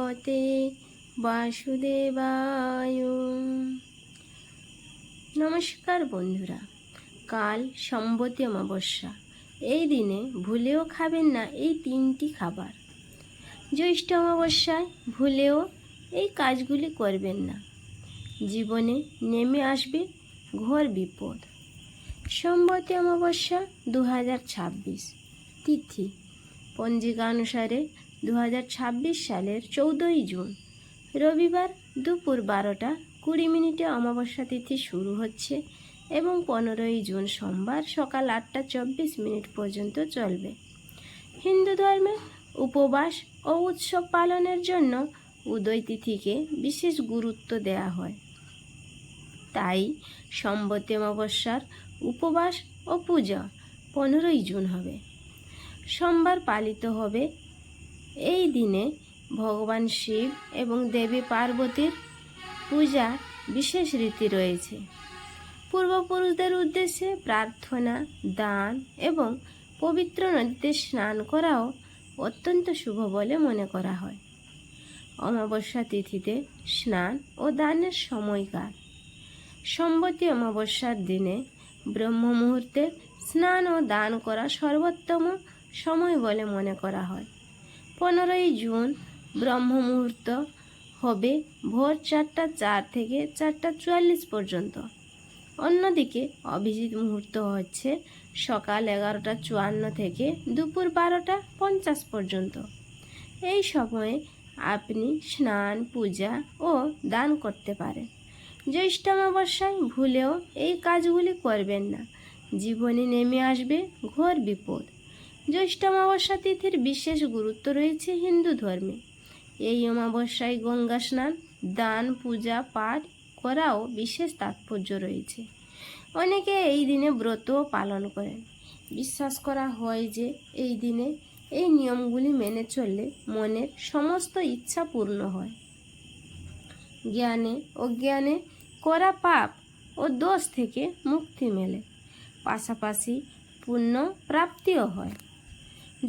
ভগবতে বাসুদেবায়। নমস্কার বন্ধুরা, কাল সম্বতী অমাবস্যা। এই দিনে ভুলেও খাবেন না এই 3টি খাবার। জ্যৈষ্ঠ অমাবস্যায় ভুলেও এই কাজগুলি করবেন না, জীবনে নেমে আসবে ঘোর বিপদ। সম্বতী অমাবস্যা 2026, তিথি পঞ্জিকা অনুসারে 2026 সালের 14ই জুন, রবিবার দুপুর 12টা 20 অমাবস্যা তিথি শুরু হচ্ছে এবং 15ই জুন সোমবার সকাল 8টা 24 পর্যন্ত চলবে। হিন্দু ধর্মে উপবাস ও উৎসব পালনের জন্য উদয় তিথিকে বিশেষ গুরুত্ব দেওয়া হয়। তাই সম্বতী অমাবস্যার উপবাস ও পূজা 15ই জুন হবে। সোমবার পালিত হবে। এই দিনে ভগবান শিব এবং দেবী পার্বতীর পূজা বিশেষ রীতি রয়েছে। পূর্বপুরুষদের উদ্দেশ্যে প্রার্থনা, দান এবং পবিত্র নদীতে স্নান করাও অত্যন্ত শুভ বলে মনে করা হয়। অমাবস্যা তিথিতে স্নান ও দানের সময়কাল। সম্বতী অমাবস্যার দিনে ব্রহ্ম মুহূর্তে স্নান ও দান করা সর্বোত্তম সময় বলে মনে করা হয়। 15ই জুন ব্রহ্ম মুহূর্ত হবে ভোর 4টা 4 থেকে 4টা 44 পর্যন্ত। অন্যদিকে অভিজিৎ মুহূর্ত হচ্ছে সকাল 11টা 54 থেকে দুপুর 12টা 50 পর্যন্ত। এই সময়ে আপনি স্নান, পূজা ও দান করতে পারেন। জ্যৈষ্ঠ অমাবস্যায় ভুলেও এই কাজগুলি করবেন না, জীবনে নেমে আসবে ঘোর বিপদ। জ্যৈষ্ঠ অমাবস্যা তিথির বিশেষ গুরুত্ব রয়েছে হিন্দু ধর্মে। এই অমাবস্যায় গঙ্গা স্নান, দান, পূজা পাঠ করাও বিশেষ তাৎপর্য রয়েছে। অনেকে এই দিনে ব্রতও পালন করেন। বিশ্বাস করা হয় যে এই দিনে এই নিয়মগুলি মেনে চললে মনের সমস্ত ইচ্ছা পূর্ণ হয়, জ্ঞানে অজ্ঞানে করা পাপ ও দোষ থেকে মুক্তি মেলে, পাশাপাশি পুণ্য প্রাপ্তিও হয়।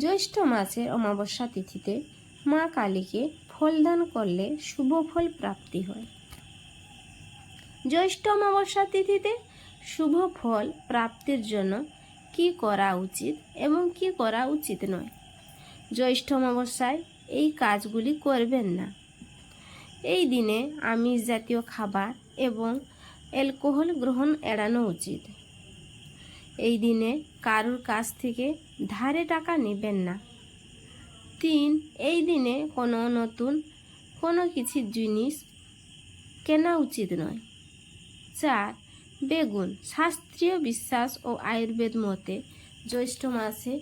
জ্যৈষ্ঠ মাসের অমাবস্যা তিথিতে মা কালীকে ফলদান করলে শুভ ফল প্রাপ্তি হয়। জ্যৈষ্ঠ অমাবস্যা তিথিতে শুভ ফল প্রাপ্তির জন্য কি করা উচিত এবং কি করা উচিত নয়। জ্যৈষ্ঠ অমাবস্যায় এই কাজগুলি করবেন না। এই দিনে আমিষ জাতীয় খাবার এবং অ্যালকোহল গ্রহণ এড়ানো উচিত। এই দিনে কারুর কাছ থেকে ধারে টাকা নেবেন না। 3, এই দিনে নতুন কোনো কিছু জিনিস কেনা উচিত নয়। 4, বেগুন। শাস্ত্রীয় বিশ্বাস ও আয়ুর্বেদ মতে জ্যৈষ্ঠ মাসে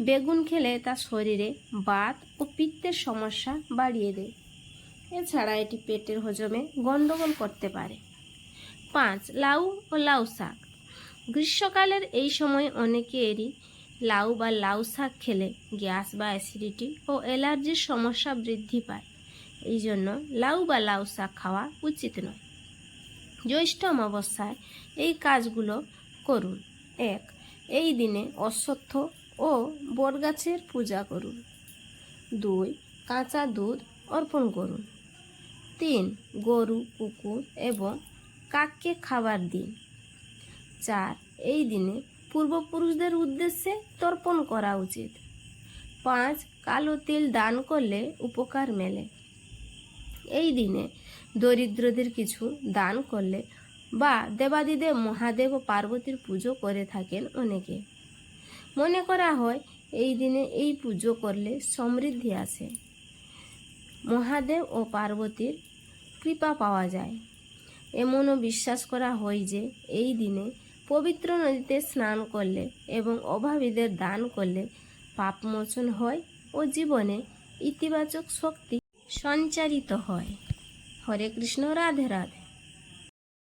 বেগুন খেলে তা শরীরে বাত ও পিত্তের সমস্যা বাড়িয়ে দেয়। এছাড়া এটি পেটের হজমে গণ্ডগোল করতে পারে। 5, লাউ ও লাউ শাক। গ্রীষ্মকালের এই সময় অনেকেরই লাউ বা লাউ শাক খেলে গ্যাস বা অ্যাসিডিটি ও অ্যালার্জির সমস্যা বৃদ্ধি পায়। এই জন্য লাউ বা লাউ শাক খাওয়া উচিত নয়। জ্যৈষ্ঠ অমাবস্যায় এই কাজগুলো করুন। 1, এই দিনে অশ্বত্থ ও বটগাছের পূজা করুন। 2, কাঁচা দুধ অর্পণ করুন। 3, গরু, কুকুর এবং কাককে খাবার দিন। 4, এই দিনে পূর্বপুরুষদের উদ্দেশ্যে তর্পণ করা উচিত। 5, কালো তিল দান করলে উপকার মেলে। এই দিনে দরিদ্রদের কিছু দান করলে বা দেবাদিদেব মহাদেব ও পার্বতীর পুজো করে থাকেন অনেকে। মনে করা হয় এই দিনে এই পুজো করলে সমৃদ্ধি আসে, মহাদেব ও পার্বতীর কৃপা পাওয়া যায়। এমনও বিশ্বাস করা হয় যে এই দিনে পবিত্র নদীতে স্নান করলে এবং অভাবীদের দান করলে পাপমোচন হয় ও জীবনে ইতিবাচক শক্তি সঞ্চারিত হয়। হরে কৃষ্ণ, রাধে রাধে।